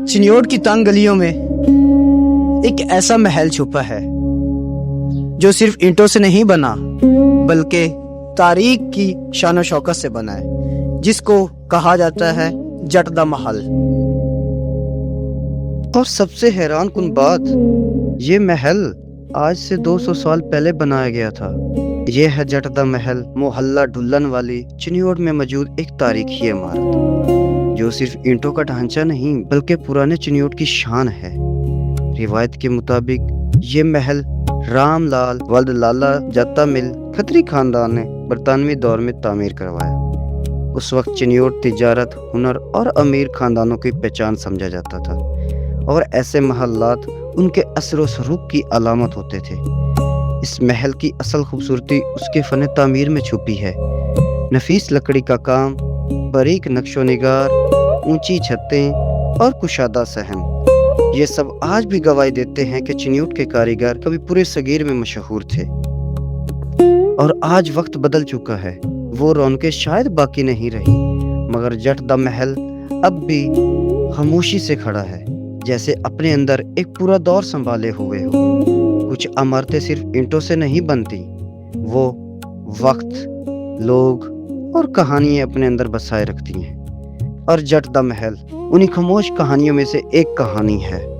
चिन्योट की तंग गलियों में एक ऐसा महल छुपा है जो सिर्फ ईंटों से नहीं बना बल्कि तारीख की शान शौकत से बना है, जिसको कहा जाता है जट दा महल। और सबसे हैरान कुन बात, ये महल आज से 200 साल पहले बनाया गया था। ये है जट दा महल, मोहल्ला ढुल्लन वाली चिन्योट में मौजूद एक तारीखी इमारत जो सिर्फ ईंटों का ढांचा नहीं बल्कि पुराने चिन्योट की शान है। रिवायत के मुताबिक ये महल रामलाल वल्द लाला जत्ता मिल खत्री खानदान ने बरतानवी दौर में तामीर करवाया। उस वक्त चिन्योट तिजारत, हुनर और अमीर खानदानों की पहचान समझा जाता था और ऐसे महल्लात उनके असर व सरूक की अलामत होते थे। इस महल की असल खूबसूरती उसके फन तामीर में छुपी है। नफीस लकड़ी का काम, बारीक नक्शो निगार, ऊंची छतें और कुशादा सहन, ये सब आज भी गवाही देते हैं कि चिन्योट के कारीगर कभी पूरे सगीर में मशहूर थे। और आज वक्त बदल चुका है, वो रौनकें शायद बाकी नहीं रही, मगर जट दा महल अब भी खामोशी से खड़ा है, जैसे अपने अंदर एक पूरा दौर संभाले हुए हो। कुछ इमारतें सिर्फ ईंटों से नहीं बनती, वो वक्त, लोग और कहानियां अपने अंदर बसाए रखती हैं। और जट दा महल उन्हीं खामोश कहानियों में से एक कहानी है।